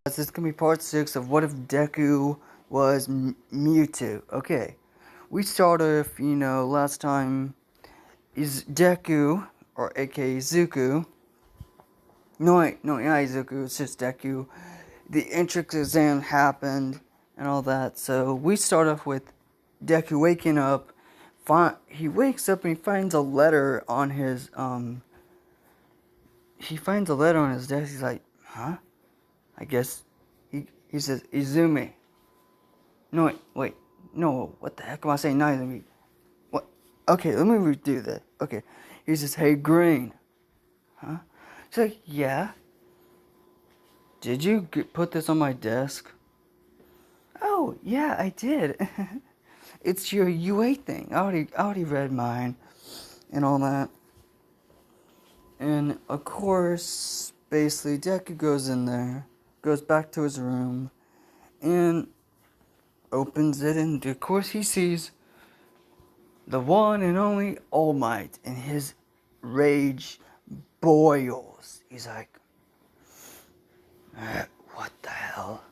This is gonna be part 6 of what if Deku was Mewtwo. Okay, we started off, last time is Deku, or aka Zuko. No, wait, no, not Zuko, it's just Deku. The entrance exam happened and all that, so we start off with Deku waking up. He wakes up and he finds a letter on his, desk. He's like, huh? I guess he says Izumi. No, wait. No, what the heck am I saying? Not Izumi. What? Okay, let me redo that. Okay. He says, hey, Green. Huh? She's like, yeah. Did you put this on my desk? Oh, yeah, I did. It's your UA thing. I already read mine and all that. And, of course, basically, Deku goes in there, goes back to his room, and opens it, and of course he sees the one and only All Might, and his rage boils. He's like, what the hell?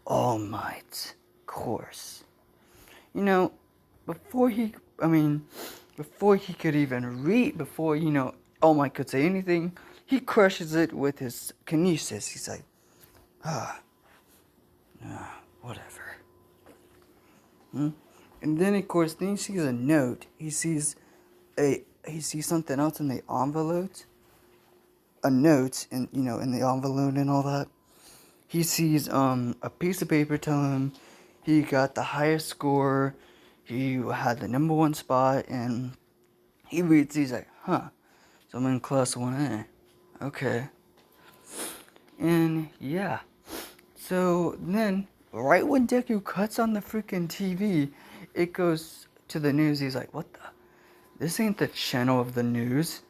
All Might, of course. Before he could even read, before, All Might could say anything, he crushes it with his kinesis. He's like, whatever. And then, of course, he sees a note. He sees something else in the envelope. A note in the envelope and all that. He sees a piece of paper telling him he got the highest score. He had the number 1 spot, and he reads. He's like, huh? So I'm in class 1A. Okay. And yeah. So then, right when Deku cuts on the freaking TV, it goes to the news. He's like, what the? This ain't the channel of the news.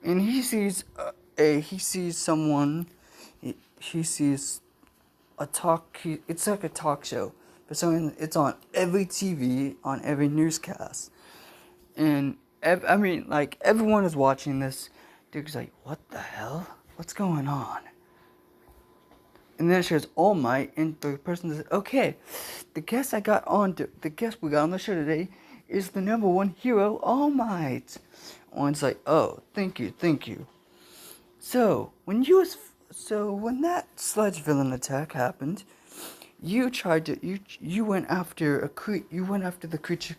And he sees someone, he sees a talk, it's like a talk show. But it's on every TV, on every newscast. And, everyone is watching this. Deku's like, what the hell? What's going on? And then it shows All Might, and the person says, okay, the guest we got on the show today is the number 1 hero, All Might. And it's like, oh, thank you. So when that sludge villain attack happened, you went after the creature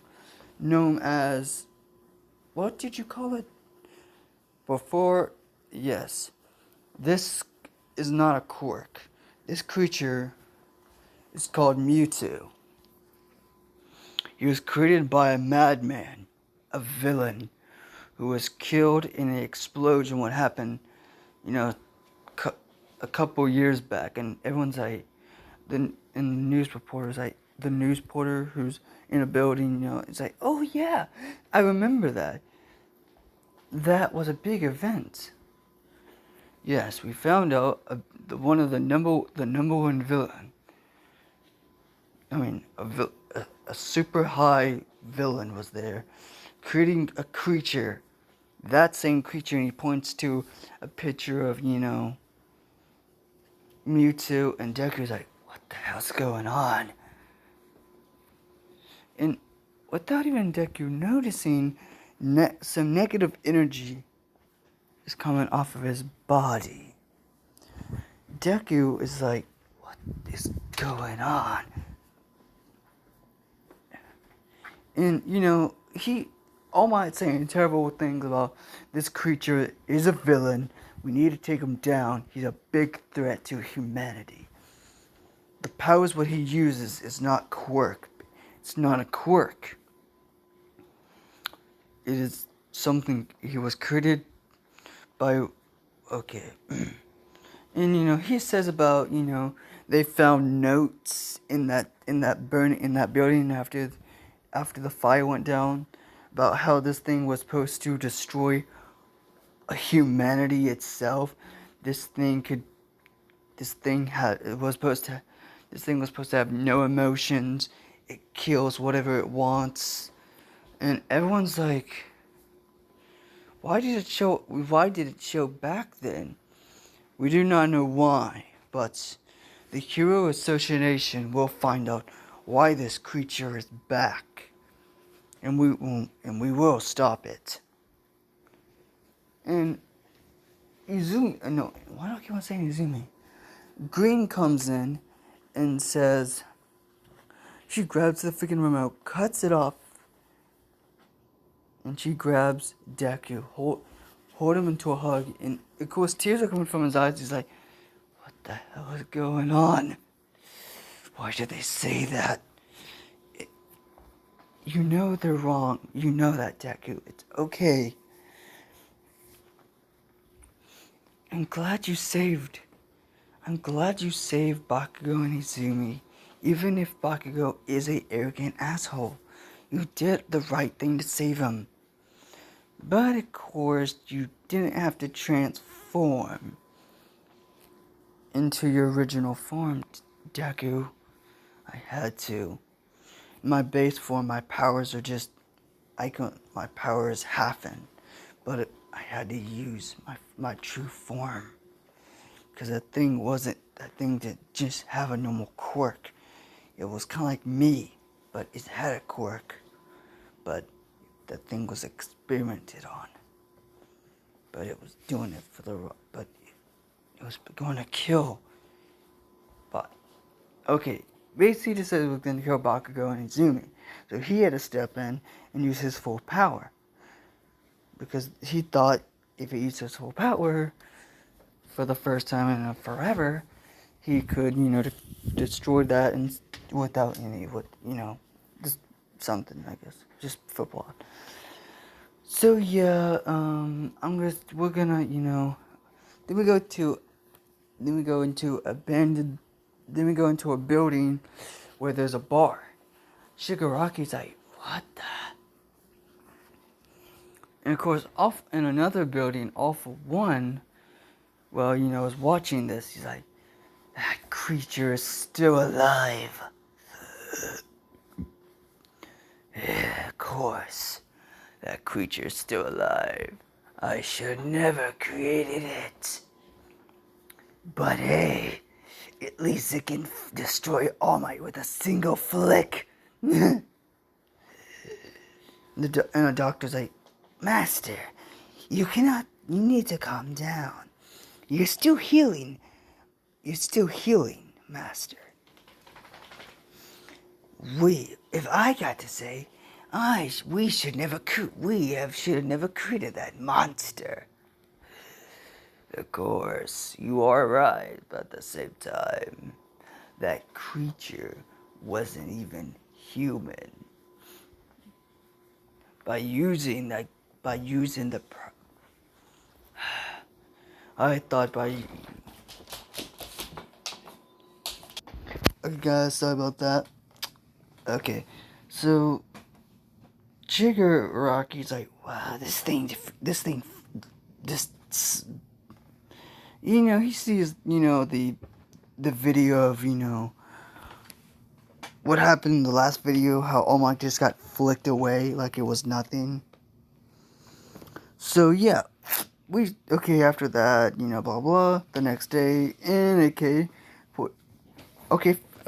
known as, what did you call it before? Yes, this is not a quirk. This creature is called Mewtwo. He was created by a madman, a villain, who was killed in an explosion. What happened, a couple years back, and everyone's like, the news reporter who's in a building, it's like, oh yeah, I remember that. That was a big event. Yes, we found out the number 1 villain. A super high villain was there, creating a creature. That same creature, and he points to a picture of, Mewtwo, and Deku's like, what the hell's going on? And without even Deku noticing, some negative energy is coming off of his body. Deku is like, what is going on? And, All Might saying terrible things about this creature is a villain. We need to take him down. He's a big threat to humanity. The powers what he uses is not quirk. It's not a quirk. It is something he was created by. Okay. And he says about, they found notes in that building after the fire went down, about how this thing was supposed to destroy humanity itself. This thing was supposed to have no emotions. It kills whatever it wants. And everyone's like, Why did it show back then? We do not know why, but the Hero Association will find out why this creature is back, and we will stop it. And Izumi, no, why do I keep on saying Izumi? Green comes in and says, she grabs the freaking remote, cuts it off, and she grabs Deku, hold him into a hug, and of course tears are coming from his eyes. He's like, what the hell is going on? Why did they say that? You know they're wrong. You know that, Deku. It's okay. I'm glad you saved Bakugo and Izumi. Even if Bakugo is an arrogant asshole, you did the right thing to save him. But of course, you didn't have to transform into your original form, Deku. I had to. In my base form, my powers are just, my power is halving. But I had to use my true form. Because that thing didn't just have a normal quirk. It was kind of like me, but it had a quirk. But that thing was experimented on. But it was doing it but it was going to kill. But, okay, basically just said it was going to kill Bakugo and Izumi. So he had to step in and use his full power. Because he thought if he used his full power for the first time in forever, he could, destroy that and without any, just something, I guess, just football. So yeah, then we go into a building where there's a bar. Shigaraki's like, what the? And of course, off in another building, off of one, is watching this. He's like, that creature is still alive. Yeah, of course. That creature is still alive. I should never created it. But hey, at least it can destroy All Might with a single flick. And the doctor's like, Master, you need to calm down. You're still healing, Master. If I got to say, we should have never created that monster. Of course, you are right, but at the same time, that creature wasn't even human. By using the I thought by... Okay guys, sorry about that. Okay, so Rocky's like, wow, this thing, he sees, the video of, what happened in the last video, how All Might just got flicked away like it was nothing. So yeah, after that, blah blah, the next day, and a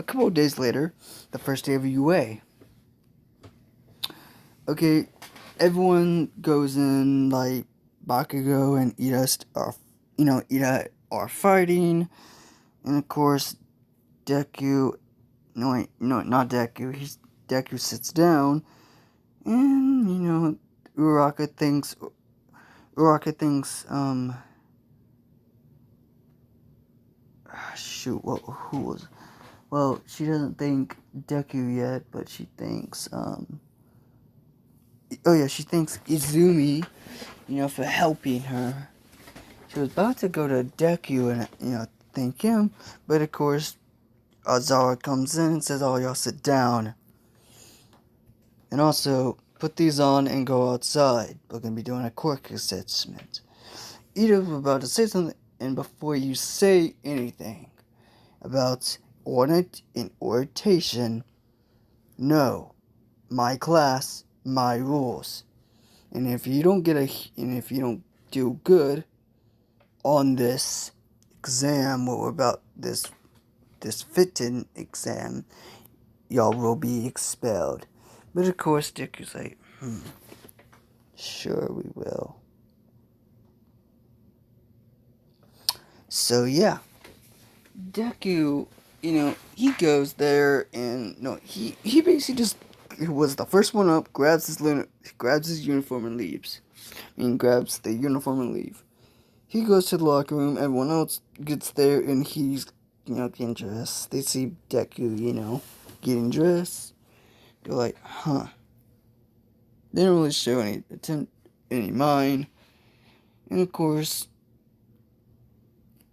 couple of days later, the first day of UA. Okay, everyone goes in, like, Bakugo and Ida are fighting, and of course, Deku, not Deku, Deku sits down, and, Uraraka thinks, who was, well, she doesn't think Deku yet, but she thinks, she thanks Izumi, for helping her. She was about to go to Deku and, thank him, but of course, Azara comes in and says, oh, y'all sit down. And also, put these on and go outside. We're going to be doing a quirk assessment. Ida was about to say something, and before you say anything about orientation, no, my class, my rules. And if you don't do good on this exam, what we're about this fitting exam, y'all will be expelled. But of course, Deku's like, sure we will. So yeah, Deku, he goes there and he basically just was the first one up, grabs his uniform and leaves. Grabs the uniform and leave. He goes to the locker room. Everyone else gets there and he's getting dressed. They see Deku, getting dressed. They're like, huh. They didn't really show any mind. And of course,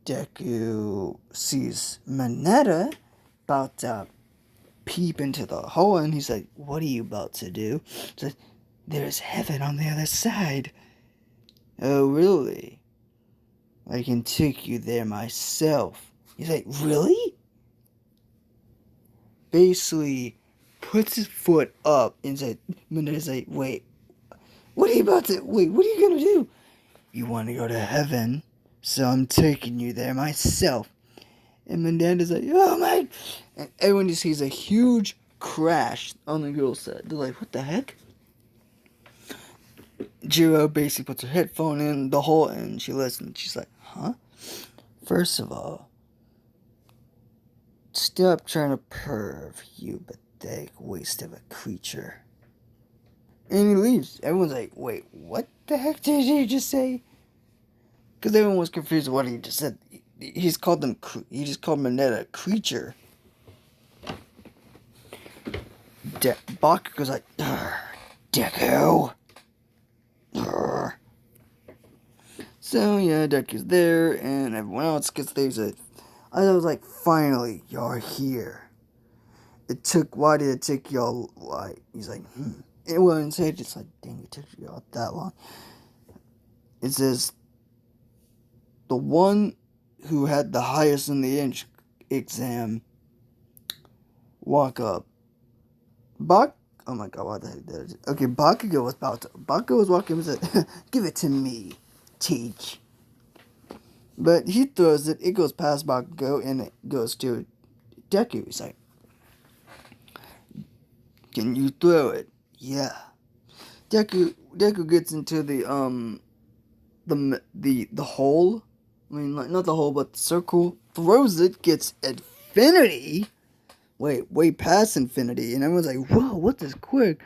Deku sees Mineta about to peep into the hole, and he's like, what are you about to do? He's like, there's heaven on the other side. Oh, really? I can take you there myself. He's like, really? Basically, puts his foot up and said, Mineta's like, wait, what are you gonna do? You want to go to heaven? So I'm taking you there myself. And my dad is like, oh my. And everyone just sees a huge crash on the girl's side. They're like, what the heck? Jiro basically puts her headphone in the hole and she listens. She's like, huh? First of all, stop trying to perv, you pathetic waste of a creature. And he leaves. Everyone's like, wait, what the heck did he just say? Because everyone was confused with what he just said. He just called Mineta a creature. Bakugo's like, Deku. So yeah, Deku's there, and everyone else gets there. I was like, finally, you're here. Why did it take y'all, he's like, It wasn't said, it's like, dang, it took y'all that long. It says, the one who had the highest in the exam walk up. Oh my god, what the heck did it? Okay, Bakugo was walking up and said, give it to me, teach. But he throws it goes past Bakugo, and it goes to Deku. He's like, can you throw it? Yeah. Deku gets into the hole. Not the hole, but the circle. Throws it, gets infinity. Way past infinity, and everyone's like, whoa, what's this quirk?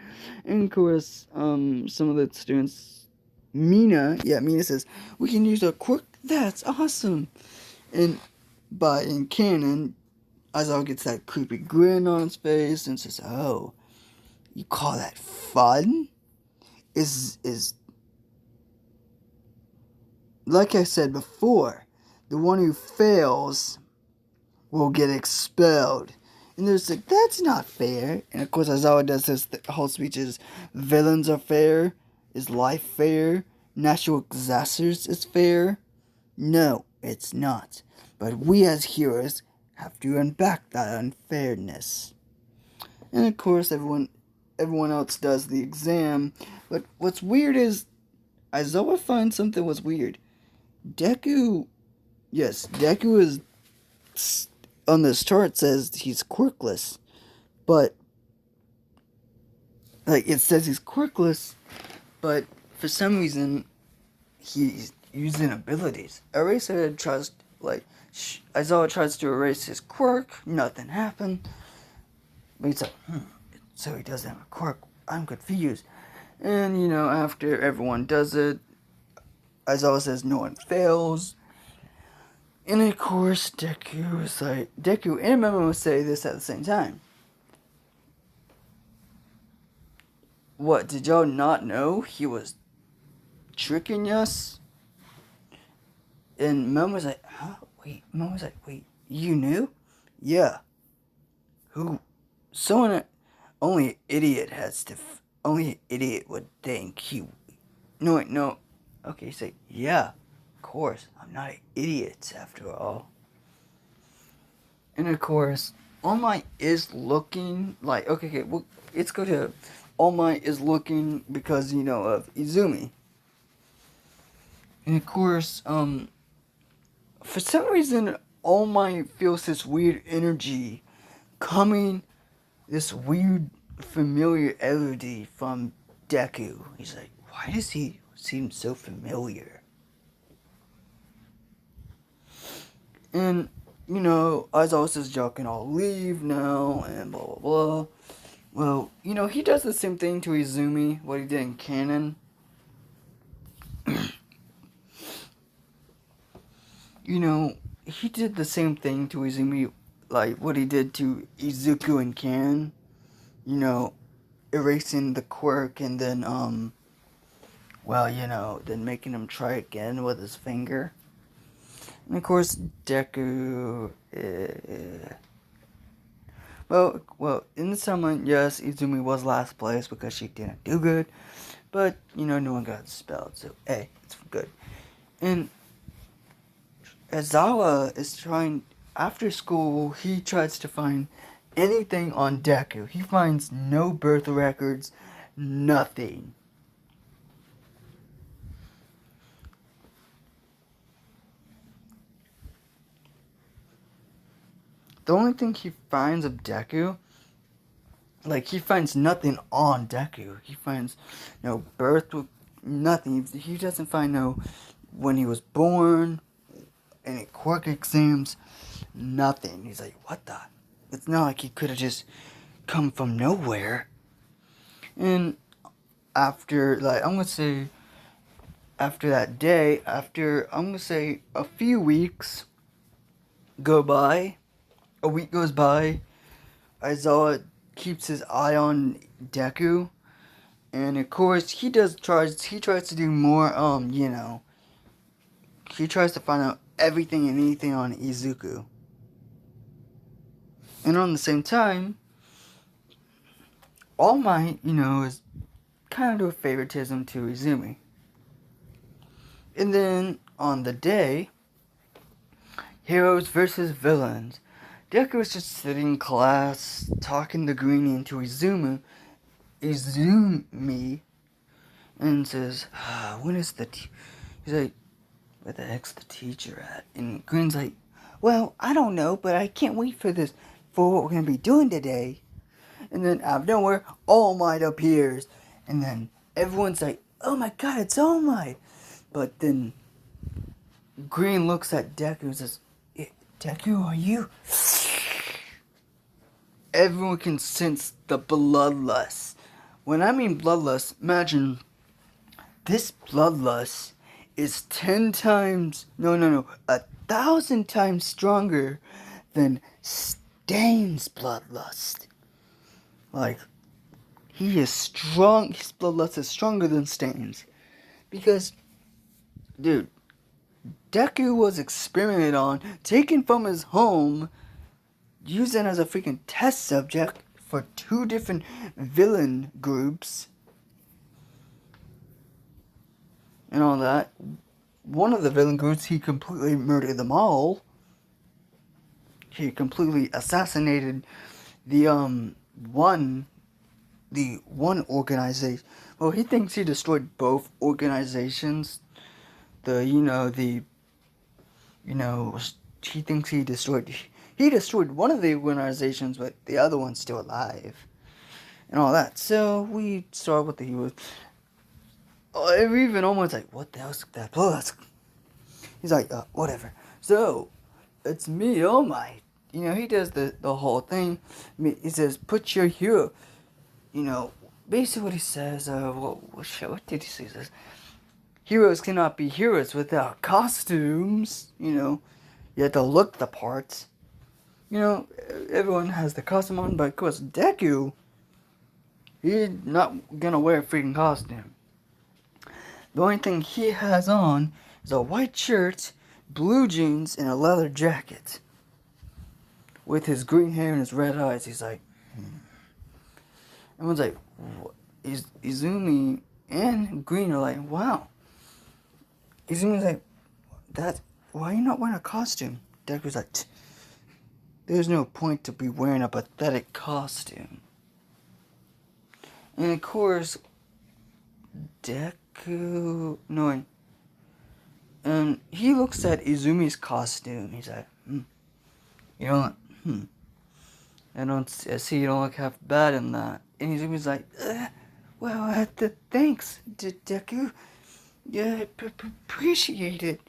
And of course, some of the students, Mina says, we can use a quirk, that's awesome. And in canon, Aizawa gets that creepy grin on his face and says, oh, you call that fun? Is like I said before, the one who fails will get expelled. And there's like, that's not fair. And of course, Aizawa does this whole speech is, villains are fair. Is life fair? Natural disasters is fair? No, it's not. But we as heroes have to earn back that unfairness. And of course, everyone else does the exam. But what's weird is, Aizawa finds something was weird. Deku is, on this chart says he's quirkless, but it says he's quirkless, but for some reason he's using abilities. Aizawa tries to erase his quirk, nothing happened. But he's like, so he doesn't have a quirk. I'm confused. And after everyone does it, Aizawa says no one fails. And of course, Deku and Momo say this at the same time. What, did y'all not know he was tricking us? And Momo's like, huh? Momo's like, wait, you knew? Yeah. Who? Only an idiot would think he... No. Okay, say, yeah. Of course, I'm not an idiot after all. And of course, All Might is looking like, okay, well, let's go to All Might is looking because, of Izumi. And of course, for some reason, All Might feels this weird energy coming, this weird familiarity from Deku. He's like, why does he seem so familiar? And, Aizawa says y'all can all leave now, and blah, blah, blah. Well, he does the same thing to Izumi, what he did in canon. He did the same thing to Izumi, like what he did to Izuku in canon. Erasing the quirk and then, then making him try again with his finger. And of course, Deku, Well, in the summon, yes, Izumi was last place because she didn't do good. But, no one got expelled, so, hey, it's good. And Aizawa is trying, after school, he tries to find anything on Deku. He finds no birth records, nothing. The only thing he finds of Deku, he finds nothing on Deku. He finds no birth, nothing. He doesn't find no when he was born, any quirk exams, nothing. He's like, what the? It's not like he could have just come from nowhere. And after, I'm going to say, after that day, I'm going to say a few weeks go by, a week goes by, Aizawa keeps his eye on Deku, and of course, he tries to do more, he tries to find out everything and anything on Izuku. And on the same time, All Might, is kind of do a favoritism to Izumi. And then, on the day, heroes versus villains. Deku was just sitting in class, talking to Greenie and to Izumi, and says, when is he's like, where the heck's the teacher at? And Green's like, well, I don't know, but I can't wait for what we're going to be doing today. And then out of nowhere, All Might appears. And then everyone's like, oh my god, it's All Might. But then Green looks at Deku and says, Deku, are you? Everyone can sense the bloodlust. When I mean bloodlust, imagine this bloodlust is 10 times, 1,000 times stronger than Stain's bloodlust. He is strong, his bloodlust is stronger than Stain's. Because, dude, Deku was experimented on, taken from his home, used as a freaking test subject for 2 different villain groups. And all that. One of the villain groups, he completely murdered them all. He completely assassinated the one organization. Well, he thinks he destroyed both organizations. He thinks he destroyed one of the organizations, but the other one's still alive. And all that. So, we saw what he was. Even almost like, what the hell's that blood? He's like, whatever. So, it's me, All Might. He does the whole thing. He says, put your hero. Basically what he says, what did he say? He says, heroes cannot be heroes without costumes. You have to look the parts. Everyone has the costume on, but of course, Deku, he's not gonna wear a freaking costume. The only thing he has on is a white shirt, blue jeans, and a leather jacket. With his green hair and his red eyes, he's like, Everyone's like, Izumi and Green are like, wow. Izumi's like, why are you not wearing a costume? Deku's like, there's no point to be wearing a pathetic costume. And of course, Deku, no, and he looks at Izumi's costume. He's like, you know what? I see you don't look half bad in that. And Izumi's like, well, thanks, Deku. Yeah, appreciate it.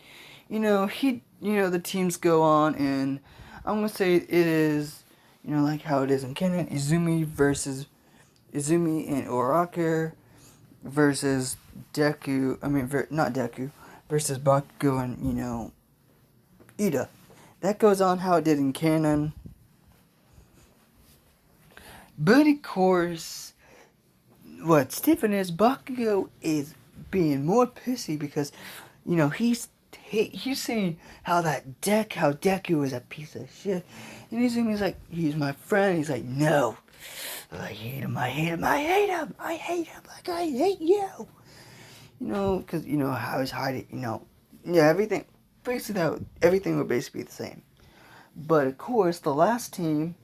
The teams go on, and I'm gonna say it is, like how it is in canon. Izumi and Uraraka versus Deku. Not Deku, versus Bakugo and Ida. That goes on how it did in canon. But of course, what Stephen is, Bakugo is being more pissy because, he's saying how Deku is a piece of shit. And he's like, he's my friend. He's like, no. I hate him, like I hate you. Because, how he's hiding, everything, everything would basically be the same. But of course, the last team,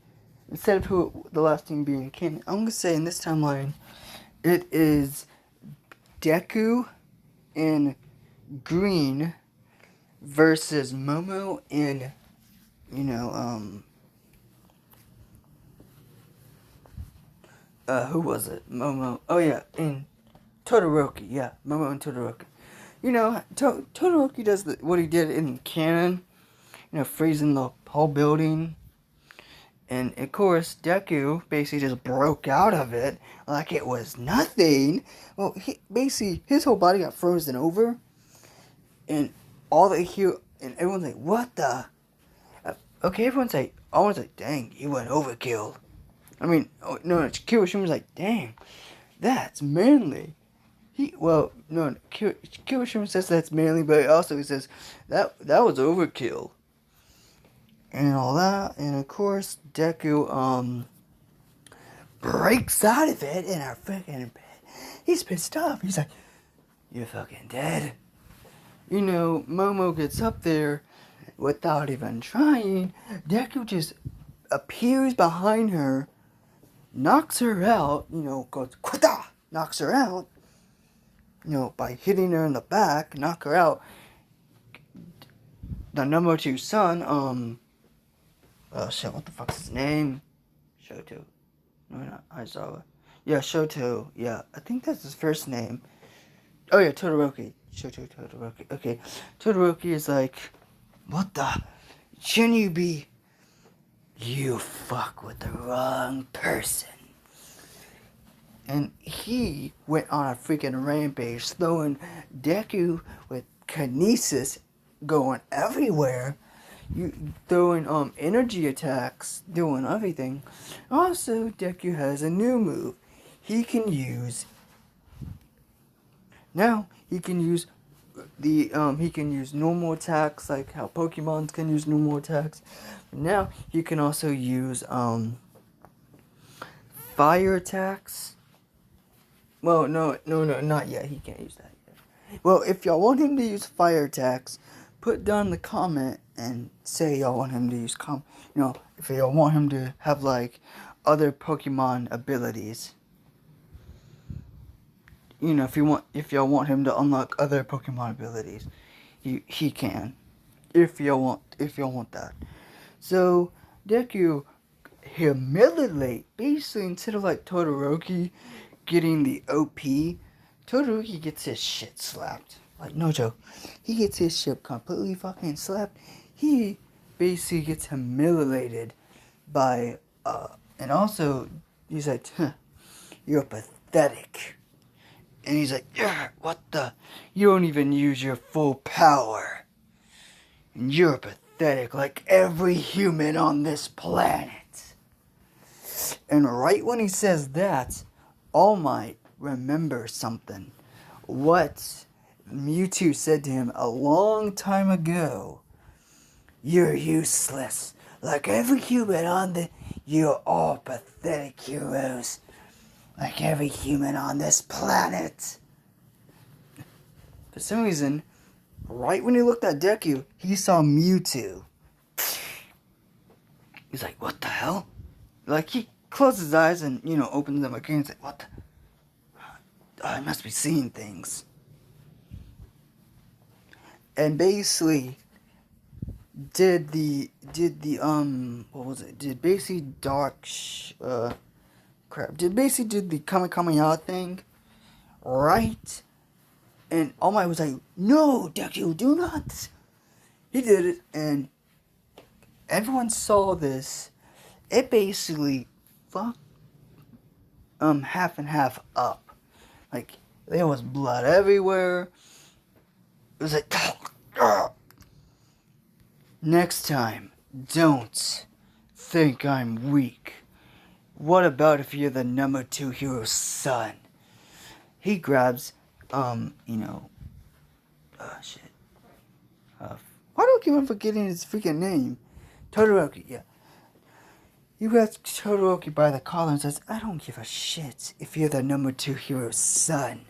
instead of the last team being canon, I'm going to say in this timeline, it is Deku in green versus Momo in, who was it? Momo. Oh yeah, in Todoroki. Yeah, Momo and Todoroki. Todoroki does what he did in canon, freezing the whole building. And of course, Deku basically just broke out of it like it was nothing. Well, his whole body got frozen over, and everyone's like, "What the?" Okay, everyone's like, "Dang, he went overkill." Kirishima's like, "Dang, that's manly." Kirishima says that's manly, but also he says that was overkill. And all that, and of course, Deku, breaks out of it in our freaking bed. He's pissed off. He's like, "You're fucking dead." Momo gets up there without even trying. Deku just appears behind her, knocks her out, goes, "Kwata!" Knocks her out, by hitting her in the back, knock her out. The number 2 son, oh shit, what the fuck's his name? Shoto. No, not Aizawa. Yeah, Shoto. Yeah, I think that's his first name. Oh yeah, Todoroki. Shoto Todoroki. Okay. Todoroki is like, "What the? Shouldn't you be? You fuck with the wrong person." And he went on a freaking rampage, throwing Deku with kinesis going everywhere. Throwing energy attacks, doing everything. Also, Deku has a new move. He can use normal attacks, like how Pokemon can use normal attacks. Now he can also use fire attacks. Well, no, not yet. He can't use that yet. Well, if y'all want him to use fire attacks, put down the comment and say y'all want him to use if y'all want him to have like other Pokemon abilities. If y'all want him to unlock other Pokemon abilities, he can. If y'all want that. So Deku humiliate, basically, instead of like Todoroki getting the OP, Todoroki gets his shit slapped. Like, no joke. He gets his shit completely fucking slapped. He basically gets humiliated by, and also, he's like, "You're pathetic." And he's like, "Yeah, what the? You don't even use your full power. And you're pathetic like every human on this planet." And right when he says that, All Might remembers something. What Mewtwo said to him a long time ago. "You're useless. Like every human you're all pathetic heroes. Like every human on this planet." For some reason, right when he looked at Deku, he saw Mewtwo. He's like, "What the hell?" Like, he closes his eyes and, opens them again and says, "What the?" I must be seeing things. And basically did the what was it? Did basically did basically did the coming out thing, right? And All Might was like, no, Deku, do not. He did it, and everyone saw this. It basically fucked half and half up. Like, there was blood everywhere. It was like, next time, don't think I'm weak. What about if you're the number 2 hero's son? He grabs, shit. Why do I keep on forgetting his freaking name? Todoroki, yeah. He grabs Todoroki by the collar and says, I don't give a shit if you're the number 2 hero's son.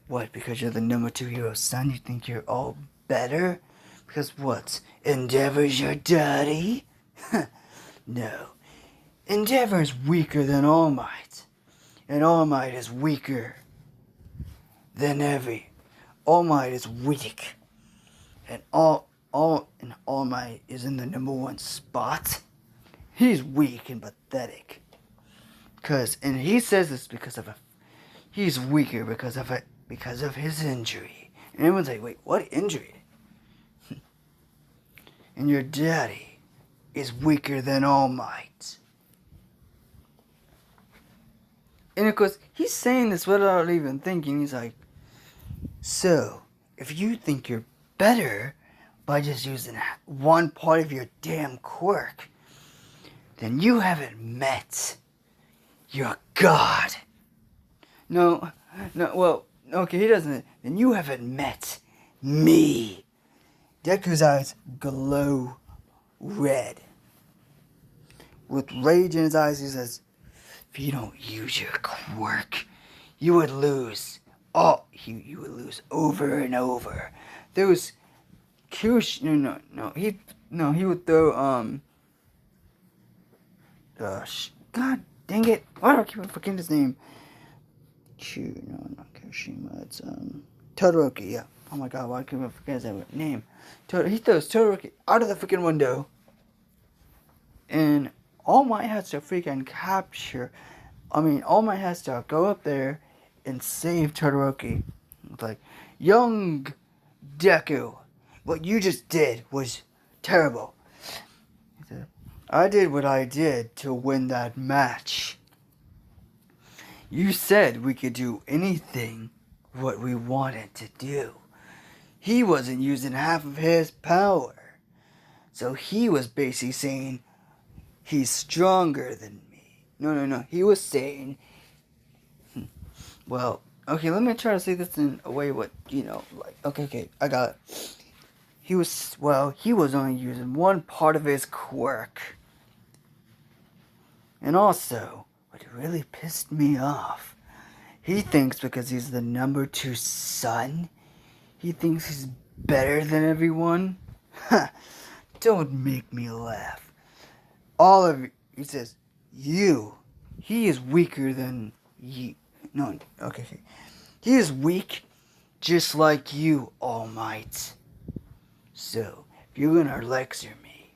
What, because you're the number 2 hero's son, you think you're all better? Because what, Endeavor's your daddy? No. Endeavor is weaker than All Might. And All Might is weaker than All Might is weak. And All Might is in the number 1 spot. He's weak and pathetic. And he says this he's weaker because of his injury. And everyone's like, wait, what injury? And your daddy is weaker than All Might. And of course, he's saying this without even thinking. He's like, so, if you think you're better by just using one part of your damn quirk, then you haven't met your god. No, well, okay, he doesn't. Then you haven't met me. Deku's eyes glow red. With rage in his eyes, he says, if you don't use your quirk, you would lose. You would lose over and over. There was Kyush. He would throw God dang it! Why do I keep on forgetting his name? Not Kirishima. It's Todoroki. Yeah. Oh my God! Why do I keep on forgetting his name? He throws Todoroki out of the freaking window, and All Might has to freaking capture. All Might has to go up there and save Todoroki. It's like, young Deku, what you just did was terrible. He said, I did what I did to win that match. You said we could do anything what we wanted to do. He wasn't using half of his power. So he was basically saying he's stronger than me. No. He was saying, well, okay, let me try to say this in a way okay, I got it. He was only using one part of his quirk. And also, what really pissed me off, he thinks because he's the number 2 son, he thinks he's better than everyone. Ha! Don't make me laugh. All of you, he says, he is weaker than you. No, okay. He is weak, just like you, All Might. So, if you're gonna lecture me,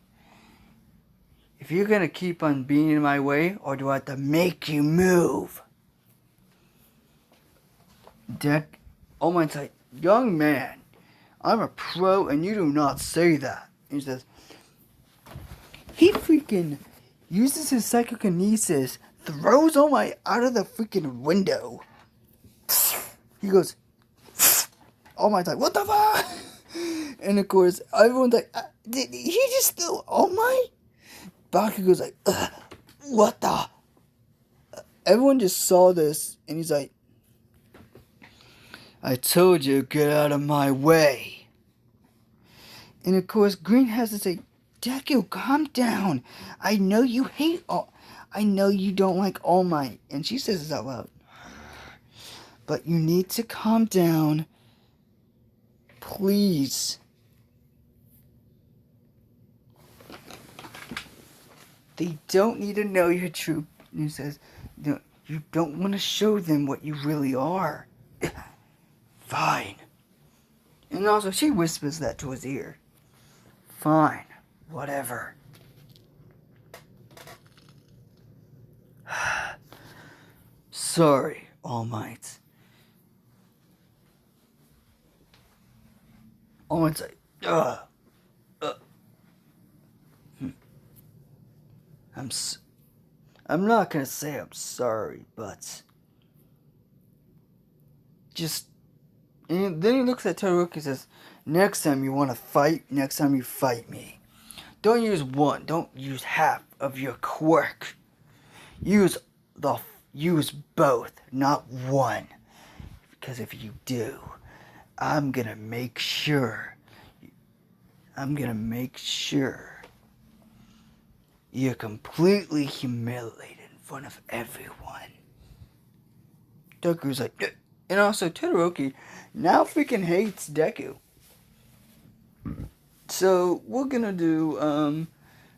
if you're gonna keep on being in my way, or do I have to make you move? All Might's like, young man, I'm a pro and you do not say that. And he says, he freaking uses his psychokinesis, throws All Might out of the freaking window. He goes, All Might's like, what the fuck? And of course, everyone's like, did he just throw All Might? Baku goes like, what the? Everyone just saw this, and he's like, I told you, get out of my way. And of course, Green has to say, Deku, calm down. I know you don't like All Might. And she says this out loud. But you need to calm down. Please. They don't need to know your true. He says, you You don't want to show them what you really are. Fine. And also, she whispers that to his ear. Fine. Whatever. Sorry, All Might. All Might's like, I'm not gonna say I'm sorry, but just. And then he looks at Todoroki and says, next time you want to fight, next time you fight me. Don't use one, don't use half of your quirk. Use both, not one. Because if you do, I'm gonna make sure you're completely humiliated in front of everyone. Deku's like, and also Todoroki now freaking hates Deku. So we're gonna do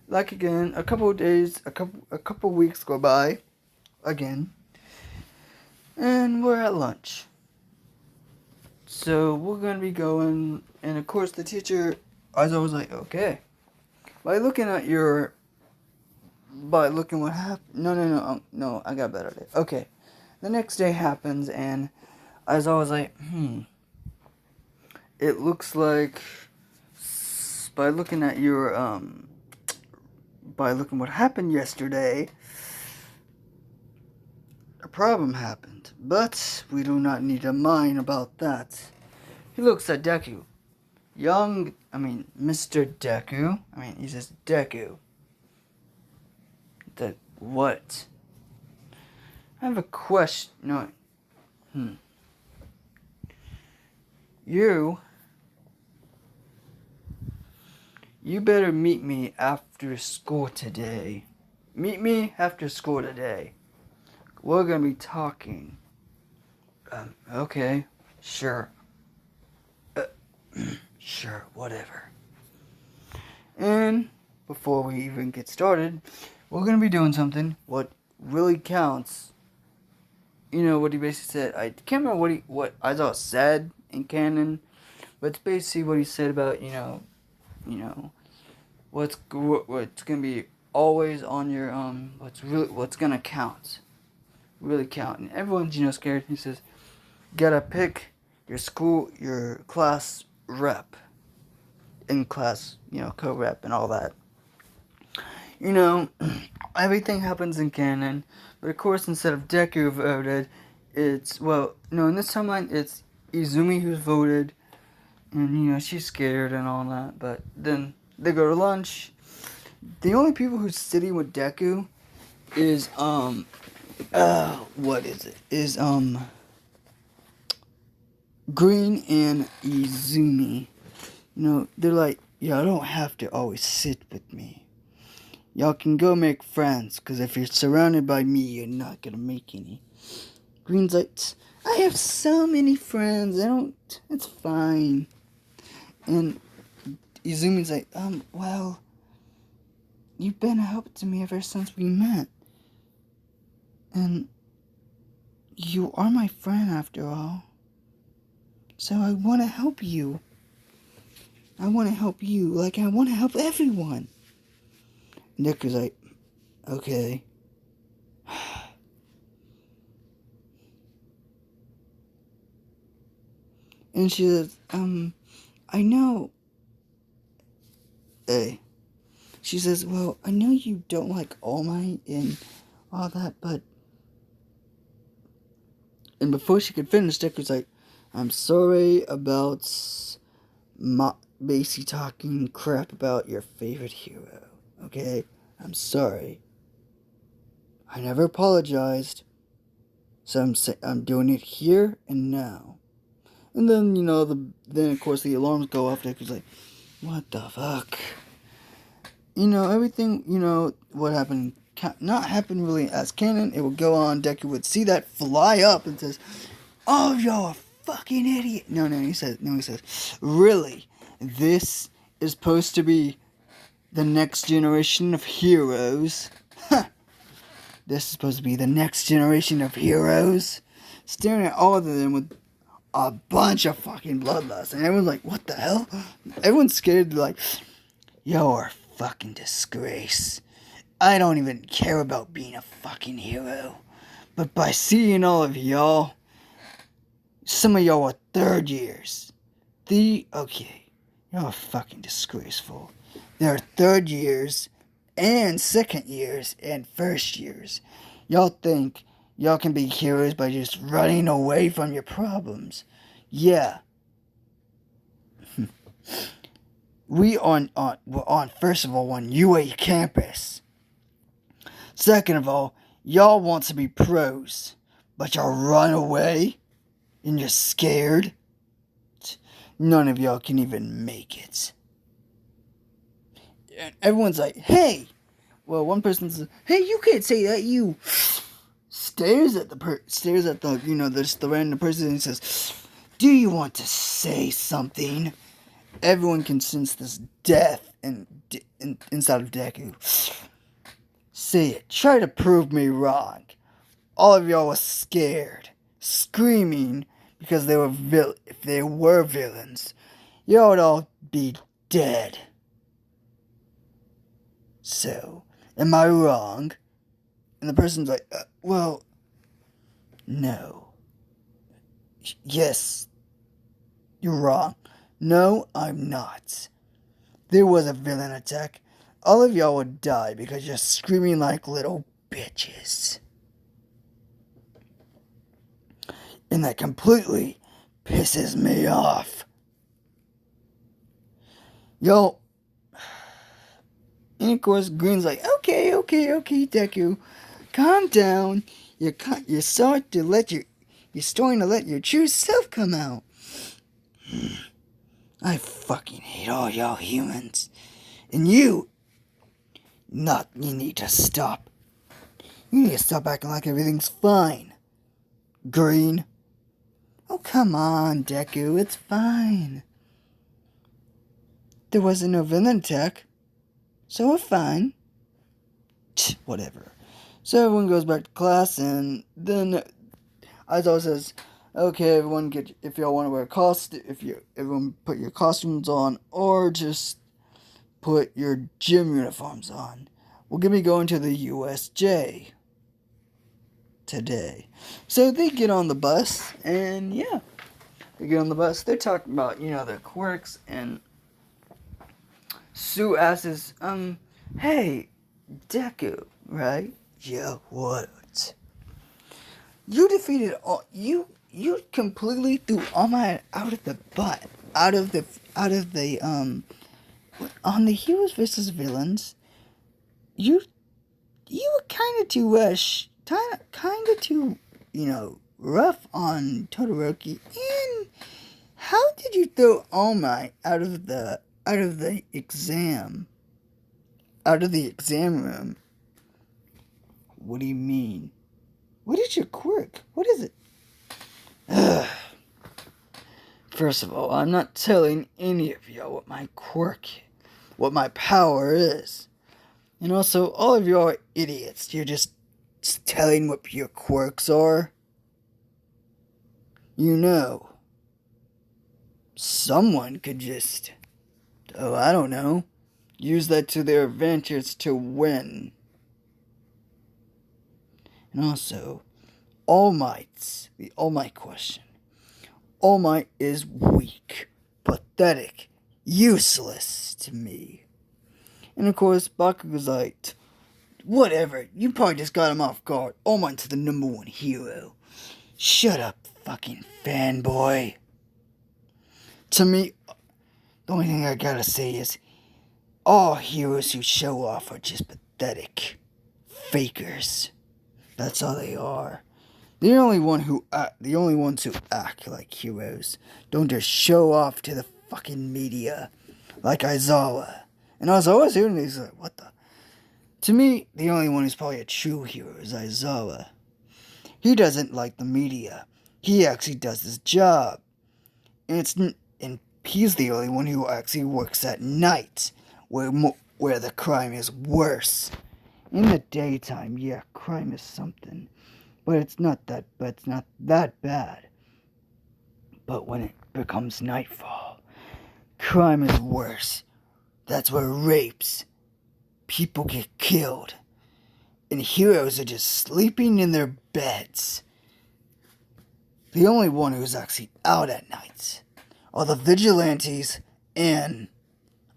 like again, a couple of days, a couple of weeks go by again, and we're at lunch. So we're gonna be going, and of course the teacher, I was always like, okay, by looking what happened. No, I got better day. Okay, the next day happens, and I was always like, it looks like by looking what happened yesterday, a problem happened. But we do not need to mind about that. He looks at Deku. Mr. Deku. He says, Deku. What? I have a question. No. You better meet me after school today. Meet me after school today. We're gonna be talking. Okay. Sure. Sure, whatever. And before we even get started, we're gonna be doing something. What really counts. You know what he basically said. I can't remember what I thought said in canon, but it's basically what he said about what's gonna be always on your what's gonna count, really count. And everyone's scared. He says, gotta pick your class rep, in class, co-rep and all that. Everything happens in canon, but of course instead of Deku voted, in this timeline it's Izumi who's voted, and she's scared and all that. But then they go to lunch. The only people who's sitting with Deku is Green and Izumi. They're like, y'all don't have to always sit with me. Y'all can go make friends, because if you're surrounded by me, you're not gonna make any. Green's like, I have so many friends, it's fine. And Izumi's like, well, you've been a help to me ever since we met. And you are my friend after all. So I want to help you. I want to help you like I want to help everyone. Nick is like, okay. And she says, I know. She says, well, I know you don't like All Might and all that, but... And before she could finish, Dick was like, I'm sorry about basically talking crap about your favorite hero, okay? I'm sorry. I never apologized. So I'm doing it here and now. And then, then of course the alarms go off. Dick was like, what the fuck? Everything, what happened, not happen really as canon. It would go on. Deku would see that fly up and says, oh, you're a fucking idiot. No, he says, really? This is supposed to be the next generation of heroes? Huh. this is supposed to be the next generation of heroes. Staring at all of them with a bunch of fucking bloodlust. And everyone's like, what the hell? Everyone's scared. They're like, you're a fucking disgrace. I don't even care about being a fucking hero. But by seeing all of y'all, some of y'all are third years. Okay, y'all are fucking disgraceful. There are third years and second years and first years. Y'all think y'all can be heroes by just running away from your problems. Yeah. We're on first of all on UA campus. Second of all, y'all want to be pros, but y'all run away and you're scared. None of y'all can even make it. And everyone's like, hey. Well, one person says, hey, you can't say that. You stares at the the random person and says, do you want to say something? Everyone can sense this death inside of Deku. Say it. Try to prove me wrong. All of y'all was scared, screaming because if they were villains, y'all would all be dead. So, am I wrong? And the person's like, well, no. Yes, you're wrong. No, I'm not. There was a villain attack. All of y'all would die because you're screaming like little bitches. And that completely pisses me off. Yo. And of course, Green's like, okay, Deku. Calm down. You're starting to let your true self come out. I fucking hate all y'all humans. And you need to stop. You need to stop acting like everything's fine. Green. Oh, come on, Deku, it's fine. There wasn't no villain attack, so we're fine. Whatever. So everyone goes back to class, and then Aizawa says, okay, everyone, if y'all want to wear everyone put your costumes on, or just put your gym uniforms on. We're going to be going to the USJ today. So they get on the bus, and yeah, they get on the bus. They're talking about, their quirks, and Sue asks, hey, Deku, right? Yeah, what? You defeated you completely threw All Might out of the butt, on the heroes versus villains. You were kind of too rough on Todoroki. And how did you throw All Might out of the exam room? What do you mean? What is your quirk? What is it? Ugh. First of all, I'm not telling any of y'all what my power is. And also, all of you are idiots. You're just telling what your quirks are. Someone could just, I don't know, use that to their advantage to win. And also, the All Might question. All Might is weak, pathetic, useless to me. And of course, Bakugo's like, whatever, you probably just got him off guard. All Might's the number one hero. Shut up, fucking fanboy. To me, the only thing I gotta say is, all heroes who show off are just pathetic fakers. That's all they are. The only ones who act like heroes don't just show off to the fucking media like Aizawa. And Aizawa's hearing these like, what the? To me, the only one who's probably a true hero is Aizawa. He doesn't like the media. He actually does his job. And he's the only one who actually works at night, where the crime is worse. In the daytime, yeah, crime is something. But it's not that bad. But when it becomes nightfall, crime is worse. That's where rapes, people get killed, and heroes are just sleeping in their beds. The only one who's actually out at night are the vigilantes and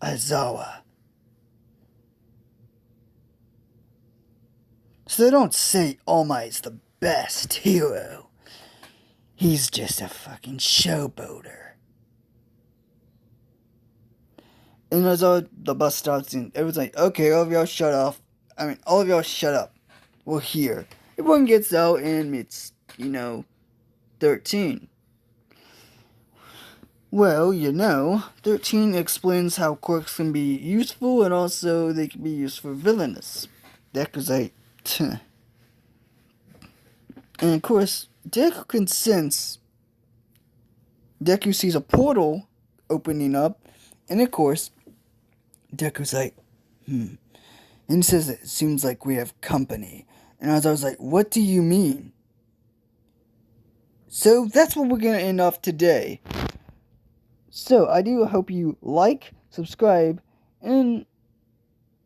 Aizawa. So don't say All Might's the best hero. He's just a fucking showboater. And as the bus stops and everyone's like, okay, all of y'all shut up. We're here. Everyone gets out and it's, 13. Well, 13 explains how quirks can be useful and also they can be used for villainous. Deku's like, and of course, Deku can sense. Deku sees a portal opening up, and of course, Deku's like, And he says, it seems like we have company. And I was like, what do you mean? So that's what we're going to end off today. So I do hope you like, subscribe, and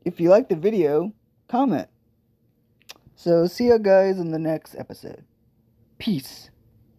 if you like the video, comment. So see you guys in the next episode. Peace.